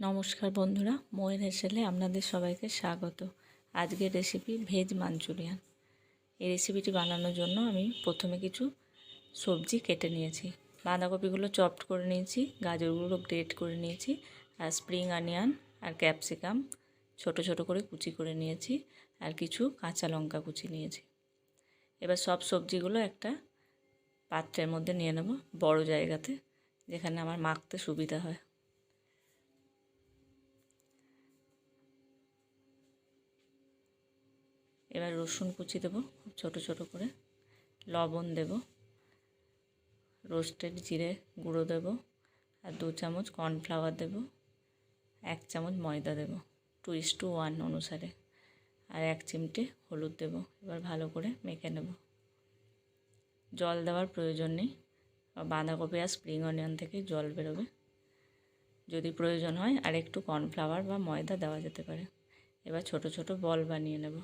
নমস্কার বন্ধুরা, ময়ের হেসেলে আপনাদের সবাইকে স্বাগত। আজকের রেসিপি ভেজ মাঞ্চুরিয়ান। এই রেসিপিটি বানানোর জন্য আমি প্রথমে কিছু সবজি কেটে নিয়েছি। বাঁধাকপিগুলো চপড করে নিয়েছি, গাজরগুলো গ্রেট করে নিয়েছি, আর স্প্রিং অনিয়ন আর ক্যাপসিকাম ছোট ছোট করে কুচি করে নিয়েছি, আর কিছু কাঁচা লঙ্কা কুচি নিয়েছি। এবার সব সবজিগুলো একটা পাত্রের মধ্যে নিয়ে নেব, বড় জায়গাতে, যেখানে আমার মাখতে সুবিধা হয়। এবার রসুন কুচি দেবো খুব ছোটো ছোটো করে, লবণ দেব, রোস্টেড জিরে গুঁড়ো দেব, আর 2 চামচ কর্নফ্লাওয়ার দেব, 1 চামচ ময়দা দেব 2:1 অনুসারে, আর 1 চিমটে হলুদ দেব। এবার ভালো করে মেখে নেব। জল দেওয়ার প্রয়োজন নেই, বাঁধাকপি আর স্প্রিং অনিয়ন থেকে জল বেরোবে। যদি প্রয়োজন হয় আর একটু কর্নফ্লাওয়ার বা ময়দা দেওয়া যেতে পারে। এবার ছোট ছোট বল বানিয়ে নেব।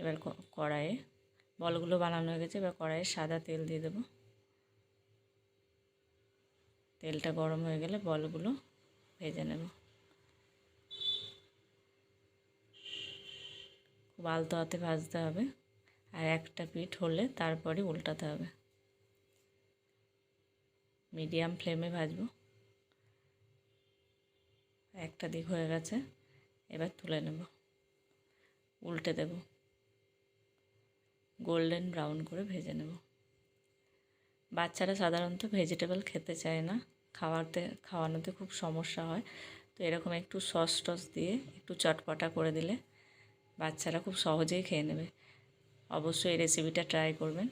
এবার কড়াইয়ে বলগুলো বানানো হয়ে গেছে। এবার কড়াইয়ে সাদা তেল দিয়ে দেব। তেলটা গরম হয়ে গেলে বলগুলো ভেজে নেব। খুব আলতো হাতে ভাজতে হবে, আর একটা পিঠ হলে তারপরে উল্টাতে হবে। মিডিয়াম ফ্লেমে ভাজবো। একটা দিক হয়ে গেছে, এবার তুলে নেব। উল্টে দেব, গোল্ডেন ব্রাউন করে ভেজে নেব। বাচ্চারা সাধারণত ভেজিটেবল খেতে চায় না, খাওয়ানোতে খুব সমস্যা হয়। তো এরকম একটু সস টস দিয়ে একটু চটপটা করে দিলে বাচ্চারা খুব সহজেই খেয়ে নেবে। অবশ্যই এই রেসিপিটা ট্রাই করবেন।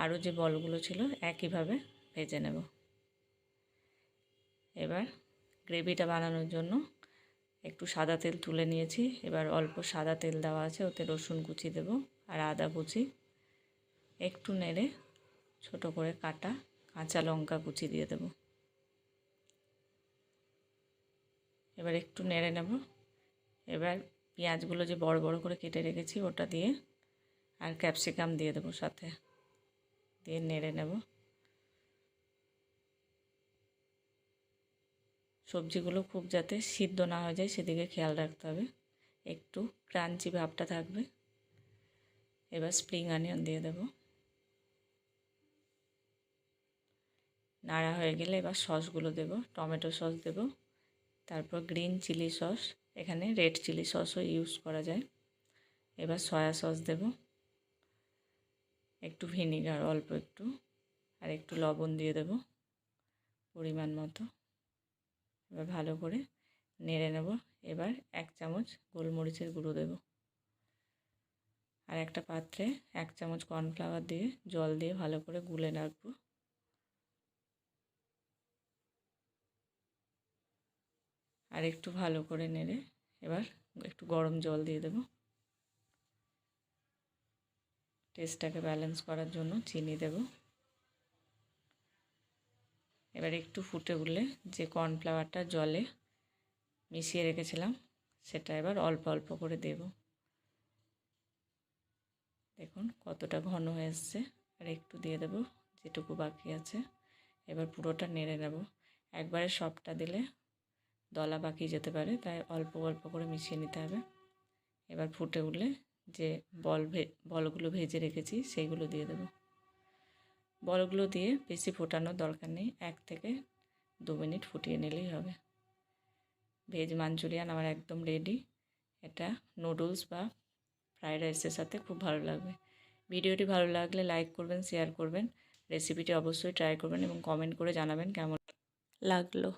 আরও যে বলগুলো ছিল একইভাবে ভেজে নেব। এবার গ্রেভিটা বানানোর জন্য একটু সাদা তেল তুলে নিয়েছি। এবার অল্প সাদা তেল দেওয়া আছে, ওতে রসুন কুচি দেব আর আদা কুচি, একটু নেড়ে ছোট করে কাটা কাঁচা লঙ্কা কুচি দিয়ে দেব। এবার একটু নেড়ে নেব। এবার পেঁয়াজগুলো যে বড় বড় করে কেটে রেখেছি ওটা দিয়ে, আর ক্যাপসিকাম দিয়ে দেবো সাথে, দিয়ে নেড়ে নেব। সবজিগুলো খুব যাতে সিদ্ধ না হয়ে যায় সেদিকে খেয়াল রাখতে হবে, একটু ক্রাঞ্চি ভাবটা থাকবে। এবার স্প্রিং অনিয়ন দিয়ে দেব। নাড়া হয়ে গেলে এবার সসগুলো দেব। টমেটো সস দেব, তারপর গ্রিন চিলি সস, এখানে রেড চিলি সসও ইউজ করা যায়। এবার সয়া সস দেব, একটু ভিনিগার অল্প একটু, আর একটু লবণ দিয়ে দেব পরিমাণ মতো। এবার ভালো করে নেড়ে নেব। এবার 1 চামচ গোলমরিচের গুঁড়ো দেব, আর একটা পাত্রে 1 চামচ কর্নফ্লাওয়ার দিয়ে জল দিয়ে ভালো করে গুলে রাখবো। আর একটু ভালো করে নেড়ে এবার একটু গরম জল দিয়ে দেব। টেস্টটাকে ব্যালেন্স করার জন্য চিনি দেব। এবার একটু ফুটে উঠলে যে কর্নফ্লাওয়ারটা জলে মিশিয়ে রেখেছিলাম সেটা এবার অল্প অল্প করে দেব। দেখুন কতটা ঘন হয়ে এসছে, আর একটু দিয়ে দেব যেটুকু বাকি আছে। এবার পুরোটা নেড়ে নেব। একবারে সবটা দিলে দলা পাকিয়ে যেতে পারে, তাই অল্প অল্প করে মিশিয়ে নিতে হবে। এবার ফুটে উঠলে যে বলগুলো ভেজে রেখেছি সেইগুলো দিয়ে দেব। বলগুলো দিয়ে বেশি ফোটানোর দরকার নেই, 1 থেকে 2 মিনিট ফুটিয়ে নিলেই হবে। ভেজ মাঞ্চুরিয়ান আমার একদম রেডি। এটা নুডলস বা ফ্রাইড রাইসের সাথে খুব ভালো লাগবে। ভিডিওটি ভালো লাগলে লাইক করবেন, শেয়ার করবেন, রেসিপিটি অবশ্যই ট্রাই করবেন এবং কমেন্ট করে জানাবেন কেমন লাগলো।